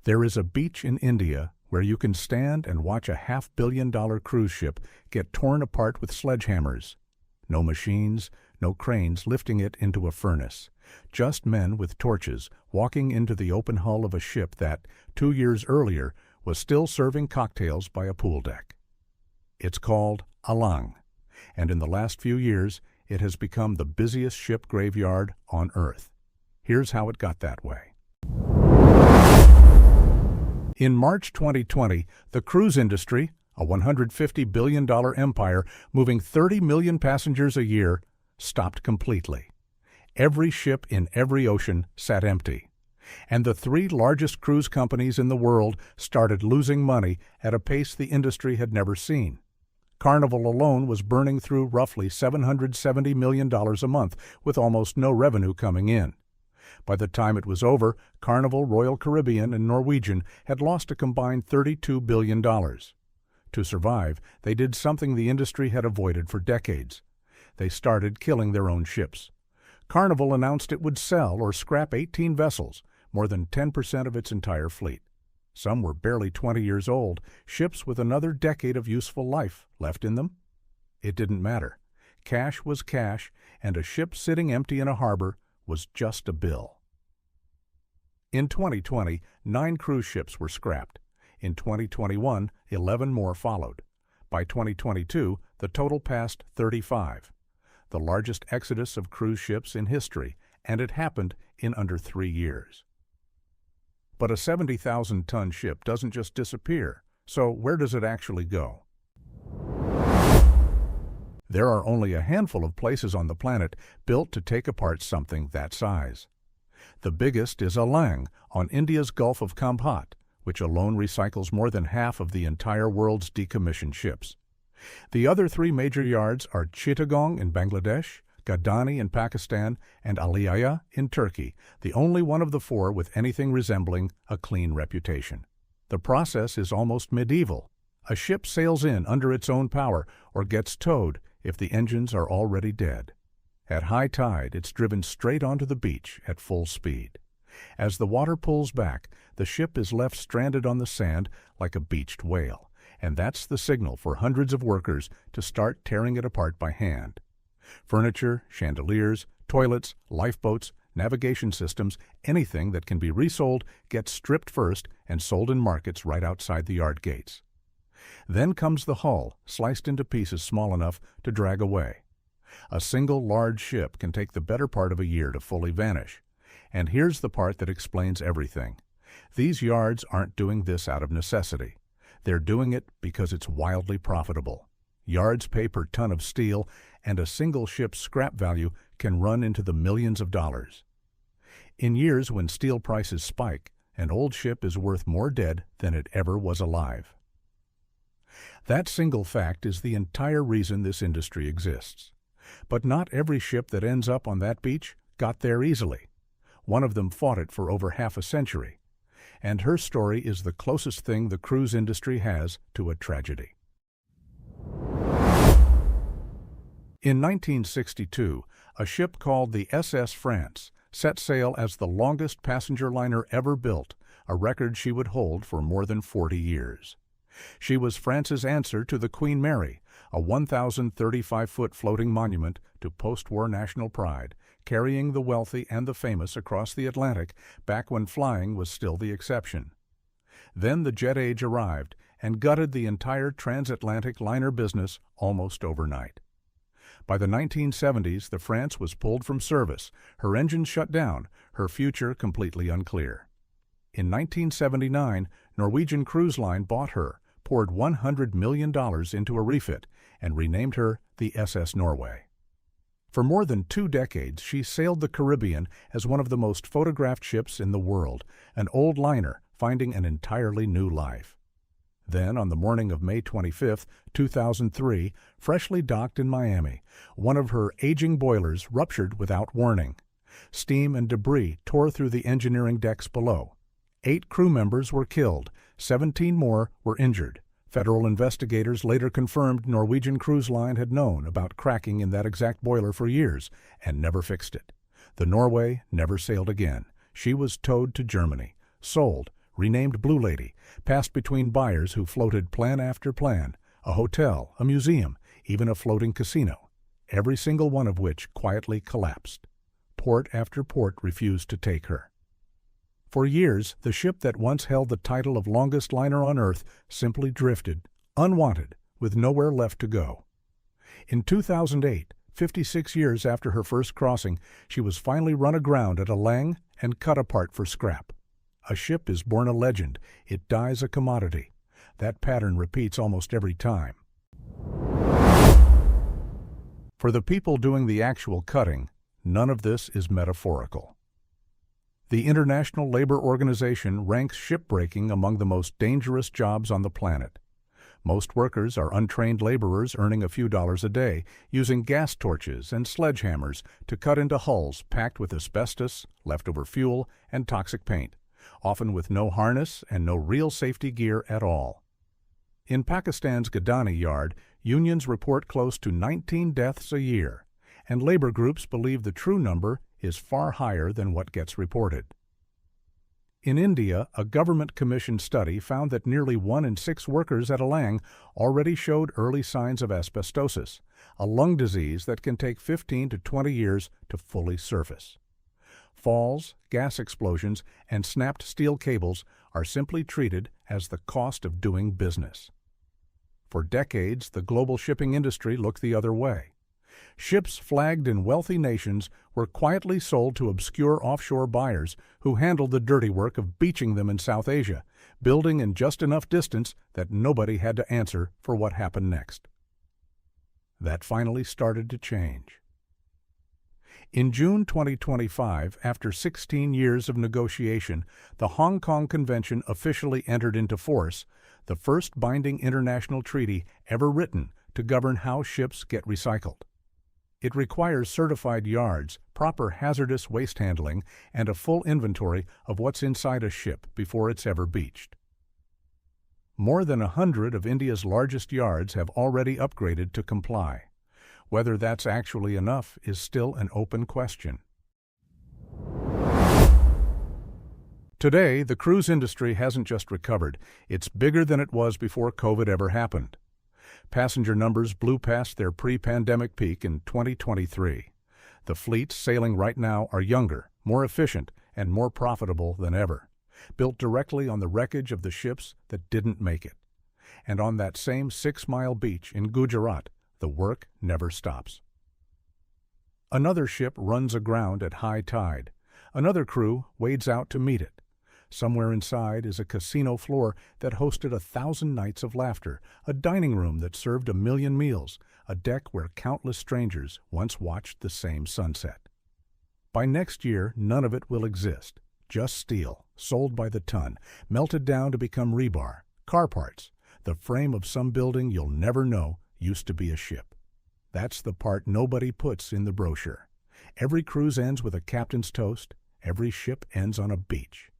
There is a beach in India where you can stand and watch a $500 million cruise ship get torn apart with sledgehammers. No machines, no cranes lifting it into a furnace. Just men with torches walking into the open hull of a ship that, 2 years earlier, was still serving cocktails by a pool deck. It's called Alang, and in the last few years, it has become the busiest ship graveyard on Earth. Here's how it got that way. In March 2020, the cruise industry, a $150 billion empire moving 30 million passengers a year, stopped completely. Every ship in every ocean sat empty. And the 3 largest cruise companies in the world started losing money at a pace the industry had never seen. Carnival alone was burning through roughly $770 million a month, with almost no revenue coming in. By the time it was over, Carnival, Royal Caribbean, and Norwegian had lost a combined $32 billion. To survive, they did something the industry had avoided for decades. They started killing their own ships. Carnival announced it would sell or scrap 18 vessels, more than 10% of its entire fleet. Some were barely 20 years old, ships with another decade of useful life left in them. It didn't matter. Cash was cash, and a ship sitting empty in a harbor was just a bill. In 2020, 9 cruise ships were scrapped. In 2021, 11 more followed. By 2022, the total passed 35. The largest exodus of cruise ships in history, and it happened in under 3 years. But a 70,000-ton ship doesn't just disappear, so where does it actually go? There are only a handful of places on the planet built to take apart something that size. The biggest is Alang on India's Gulf of Kambhat, which alone recycles more than half of the entire world's decommissioned ships. The other 3 major yards are Chittagong in Bangladesh, Gadani in Pakistan, and Aliyaya in Turkey, the only one of the 4 with anything resembling a clean reputation. The process is almost medieval. A ship sails in under its own power or gets towed if the engines are already dead. At high tide, it's driven straight onto the beach at full speed. As the water pulls back, the ship is left stranded on the sand like a beached whale, and that's the signal for hundreds of workers to start tearing it apart by hand. Furniture, chandeliers, toilets, lifeboats, navigation systems, anything that can be resold gets stripped first and sold in markets right outside the yard gates. Then comes the hull, sliced into pieces small enough to drag away. A single large ship can take the better part of a year to fully vanish. And here's the part that explains everything. These yards aren't doing this out of necessity. They're doing it because it's wildly profitable. Yards pay per ton of steel, and a single ship's scrap value can run into the millions of dollars. In years when steel prices spike, an old ship is worth more dead than it ever was alive. That single fact is the entire reason this industry exists. But not every ship that ends up on that beach got there easily. One of them fought it for over half a century. And her story is the closest thing the cruise industry has to a tragedy. In 1962, a ship called the SS France set sail as the longest passenger liner ever built, a record she would hold for more than 40 years. She was France's answer to the Queen Mary, a 1,035-foot floating monument to post-war national pride, carrying the wealthy and the famous across the Atlantic back when flying was still the exception. Then the jet age arrived and gutted the entire transatlantic liner business almost overnight. By the 1970s, the France was pulled from service, her engines shut down, her future completely unclear. In 1979, Norwegian Cruise Line bought her, poured $100 million into a refit, and renamed her the SS Norway. For more than 2 decades, she sailed the Caribbean as one of the most photographed ships in the world, an old liner finding an entirely new life. Then, on the morning of May 25, 2003, freshly docked in Miami, one of her aging boilers ruptured without warning. Steam and debris tore through the engineering decks below. 8 crew members were killed, 17 more were injured. Federal investigators later confirmed Norwegian Cruise Line had known about cracking in that exact boiler for years and never fixed it. The Norway never sailed again. She was towed to Germany, sold, renamed Blue Lady, passed between buyers who floated plan after plan, a hotel, a museum, even a floating casino, every single one of which quietly collapsed. Port after port refused to take her. For years, the ship that once held the title of longest liner on Earth simply drifted, unwanted, with nowhere left to go. In 2008, 56 years after her first crossing, she was finally run aground at Alang and cut apart for scrap. A ship is born a legend, it dies a commodity. That pattern repeats almost every time. For the people doing the actual cutting, none of this is metaphorical. The International Labor Organization ranks shipbreaking among the most dangerous jobs on the planet. Most workers are untrained laborers earning a few dollars a day, using gas torches and sledgehammers to cut into hulls packed with asbestos, leftover fuel, and toxic paint, often with no harness and no real safety gear at all. In Pakistan's Gadani yard, unions report close to 19 deaths a year, and labor groups believe the true number is far higher than what gets reported. In India, a government-commissioned study found that nearly 1 in 6 workers at Alang already showed early signs of asbestosis, a lung disease that can take 15 to 20 years to fully surface. Falls, gas explosions, and snapped steel cables are simply treated as the cost of doing business. For decades, the global shipping industry looked the other way. Ships flagged in wealthy nations were quietly sold to obscure offshore buyers who handled the dirty work of beaching them in South Asia, building in just enough distance that nobody had to answer for what happened next. That finally started to change. In June 2025, after 16 years of negotiation, the Hong Kong Convention officially entered into force, the first binding international treaty ever written to govern how ships get recycled. It requires certified yards, proper hazardous waste handling, and a full inventory of what's inside a ship before it's ever beached. More than 100 of India's largest yards have already upgraded to comply. Whether that's actually enough is still an open question. Today, the cruise industry hasn't just recovered, it's bigger than it was before COVID ever happened. Passenger numbers blew past their pre-pandemic peak in 2023. The fleets sailing right now are younger, more efficient, and more profitable than ever, built directly on the wreckage of the ships that didn't make it. And on that same 6-mile beach in Gujarat, the work never stops. Another ship runs aground at high tide. Another crew wades out to meet it. Somewhere inside is a casino floor that hosted 1,000 nights of laughter, a dining room that served 1 million meals, a deck where countless strangers once watched the same sunset. By next year, none of it will exist. Just steel, sold by the ton, melted down to become rebar, car parts, the frame of some building you'll never know used to be a ship. That's the part nobody puts in the brochure. Every cruise ends with a captain's toast. Every ship ends on a beach.